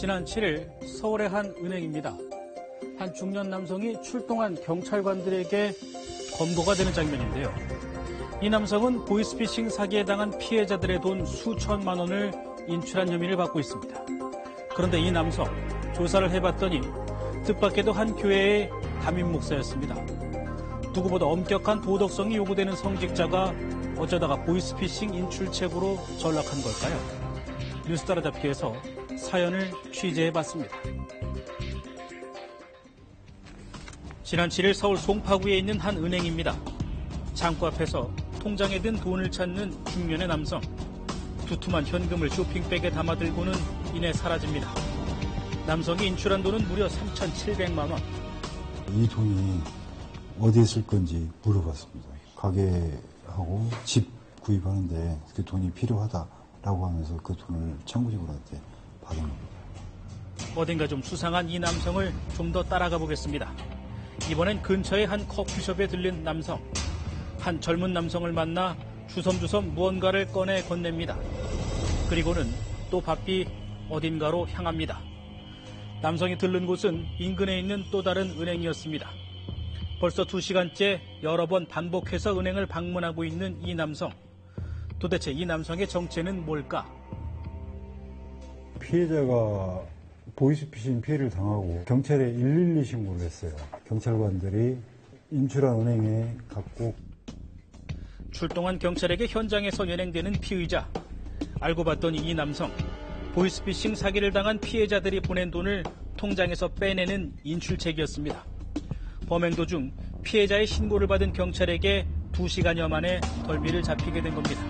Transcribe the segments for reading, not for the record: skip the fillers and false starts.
지난 7일 서울의 한 은행입니다. 한 중년 남성이 출동한 경찰관들에게 검거가 되는 장면인데요. 이 남성은 보이스피싱 사기에 당한 피해자들의 돈 수천만 원을 인출한 혐의를 받고 있습니다. 그런데 이 남성, 조사를 해봤더니 뜻밖에도 한 교회의 담임 목사였습니다. 누구보다 엄격한 도덕성이 요구되는 성직자가 어쩌다가 보이스피싱 인출책으로 전락한 걸까요? 뉴스 따라잡기에서 사연을 취재해봤습니다. 지난 7일 서울 송파구에 있는 한 은행입니다. 창구 앞에서 통장에 든 돈을 찾는 중년의 남성. 두툼한 현금을 쇼핑백에 담아들고는 이내 사라집니다. 남성이 인출한 돈은 무려 3,700만 원. 이 돈이 어디에 쓸 건지 물어봤습니다. 가게하고 집 구입하는데 그 돈이 필요하다라고 하면서 그 돈을 청구직원한테 받은 겁니다. 어딘가 좀 수상한 이 남성을 좀 더 따라가 보겠습니다. 이번엔 근처의 한 커피숍에 들린 남성. 한 젊은 남성을 만나 주섬주섬 무언가를 꺼내 건넵니다. 그리고는 또 바삐 어딘가로 향합니다. 남성이 들른 곳은 인근에 있는 또 다른 은행이었습니다. 벌써 2시간째 여러 번 반복해서 은행을 방문하고 있는 이 남성. 도대체 이 남성의 정체는 뭘까? 피해자가 보이스피싱 피해를 당하고 경찰에 112 신고를 했어요. 경찰관들이 인출한 은행에 갖고 출동한 경찰에게 현장에서 연행되는 피의자. 알고 봤더니 이 남성, 보이스피싱 사기를 당한 피해자들이 보낸 돈을 통장에서 빼내는 인출책이었습니다. 범행 도중 피해자의 신고를 받은 경찰에게 2시간여 만에 덜미를 잡히게 된 겁니다.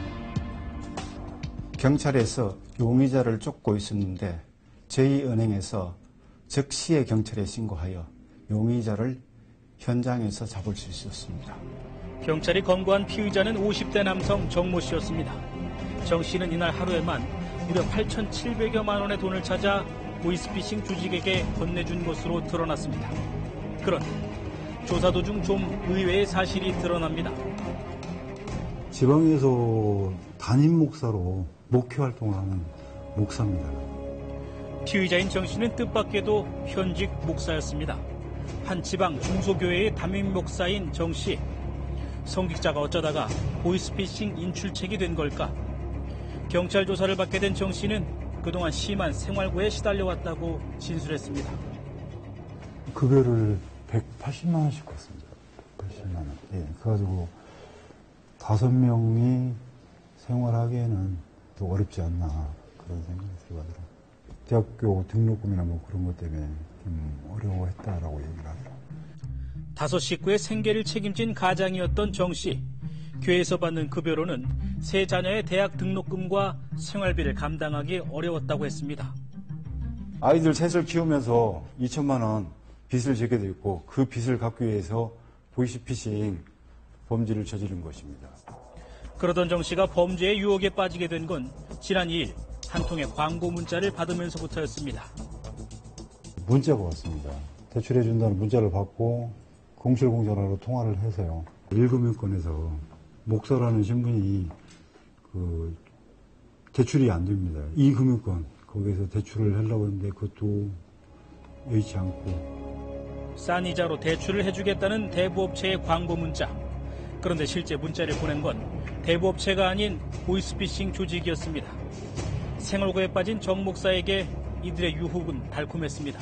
경찰에서 용의자를 쫓고 있었는데 저희 은행에서 즉시에 경찰에 신고하여 용의자를 현장에서 잡을 수 있었습니다. 경찰이 검거한 피의자는 50대 남성 정모 씨였습니다. 정 씨는 이날 하루에만 무려 8,700여만 원의 돈을 찾아 보이스피싱 조직에게 건네준 것으로 드러났습니다. 그런데 조사 도중 좀 의외의 사실이 드러납니다. 지방에서 담임 목사로 목회 활동을 하는 목사입니다. 피의자인 정 씨는 뜻밖에도 현직 목사였습니다. 한 지방 중소교회의 담임 목사인 정 씨. 성직자가 어쩌다가 보이스피싱 인출책이 된 걸까? 경찰 조사를 받게 된 정 씨는 그동안 심한 생활고에 시달려왔다고 진술했습니다. 급여를 180만 원씩 받습니다. 180만 원. 예, 그래가지고 5명이 생활하기에는 또 어렵지 않나 그런 생각이 들더라고요. 대학교 등록금이나 뭐 그런 것 때문에 좀 어려워했다라고 얘기를 하더라고요. 5 식구의 생계를 책임진 가장이었던 정 씨. 교회에서 받는 급여로는 세 자녀의 대학 등록금과 생활비를 감당하기 어려웠다고 했습니다. 아이들 셋을 키우면서 2천만 원 빚을 지게 됐고 그 빚을 갚기 위해서 보이스피싱 범죄를 저지른 것입니다. 그러던 정 씨가 범죄의 유혹에 빠지게 된 건 지난 2일 한 통의 광고 문자를 받으면서부터였습니다. 문자가 왔습니다. 대출해준다는 문자를 받고 공실공전화로 통화를 해서요. 1금융권에서 목사라는 신분이 대출이 안 됩니다. 2금융권 거기에서 대출을 하려고 했는데 그것도 여의치 않고 싼 이자로 대출을 해주겠다는 대부업체의 광고 문자. 그런데 실제 문자를 보낸 건 대부업체가 아닌 보이스피싱 조직이었습니다. 생활고에 빠진 정 목사에게 이들의 유혹은 달콤했습니다.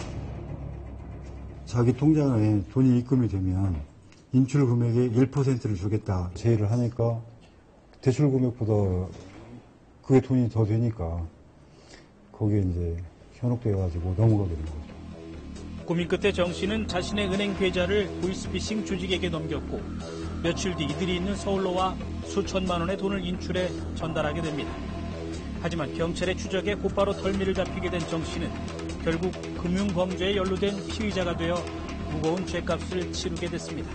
자기 통장에 돈이 입금이 되면 인출 금액의 1%를 주겠다 제의를 하니까 대출 금액보다 그게 돈이 더 되니까 거기에 이제 현혹돼가지고 넘어가게 된 거죠. 고민 끝에 정 씨는 자신의 은행 계좌를 보이스피싱 조직에게 넘겼고 며칠 뒤 이들이 있는 서울로 와 수천만 원의 돈을 인출해 전달하게 됩니다. 하지만 경찰의 추적에 곧바로 덜미를 잡히게 된 정 씨는 결국 금융범죄에 연루된 피의자가 되어 무거운 죗값을 치르게 됐습니다.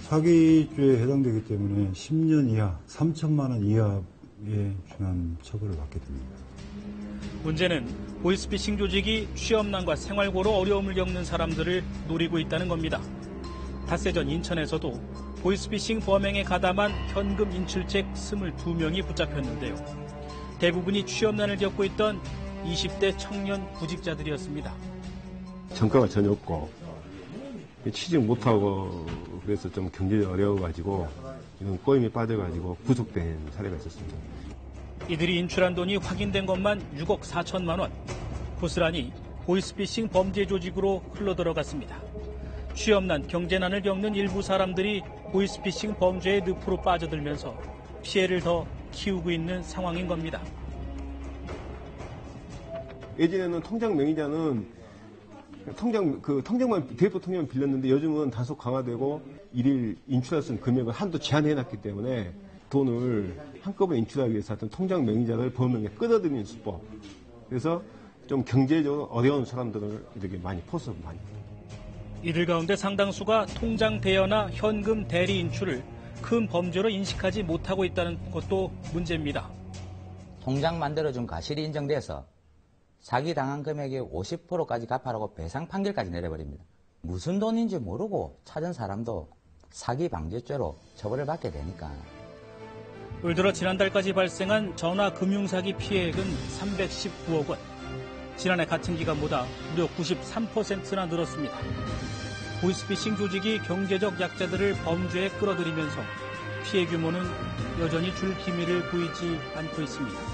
사기죄에 해당되기 때문에 10년 이하, 3천만 원 이하에 준한 처벌을 받게 됩니다. 문제는 보이스피싱 조직이 취업난과 생활고로 어려움을 겪는 사람들을 노리고 있다는 겁니다. 닷새 전 인천에서도 보이스피싱 범행에 가담한 현금 인출책 22명이 붙잡혔는데요. 대부분이 취업난을 겪고 있던 20대 청년 구직자들이었습니다. 전과가 전혀 없고 취직 못하고 그래서 좀 경제가 어려워가지고 이런 꼬임에 빠져가지고 구속된 사례가 있었습니다. 이들이 인출한 돈이 확인된 것만 6억 4천만 원. 고스란히 보이스피싱 범죄 조직으로 흘러들어갔습니다. 취업난, 경제난을 겪는 일부 사람들이 보이스피싱 범죄의 늪으로 빠져들면서 피해를 더 키우고 있는 상황인 겁니다. 예전에는 통장 명의자는 통장만 대포 통장만 빌렸는데 요즘은 다소 강화되고 일일 인출할 수 있는 금액을 한도 제한해놨기 때문에 돈을 한꺼번에 인출하기 위해서 하여튼 통장 명의자를 범행에 끌어들이는 수법. 그래서 좀 경제적으로 어려운 사람들을 이렇게 많이 포섭 많이. 이들 가운데 상당수가 통장 대여나 현금 대리 인출을 큰 범죄로 인식하지 못하고 있다는 것도 문제입니다. 통장 만들어준 과실이 인정돼서 사기당한 금액의 50%까지 갚아라고 배상 판결까지 내려버립니다. 무슨 돈인지 모르고 찾은 사람도 사기 방지죄로 처벌을 받게 되니까. 올 들어 지난달까지 발생한 전화 금융사기 피해액은 319억 원. 지난해 같은 기간보다 무려 93%나 늘었습니다. 보이스피싱 조직이 경제적 약자들을 범죄에 끌어들이면서 피해 규모는 여전히 줄 기미를 보이지 않고 있습니다.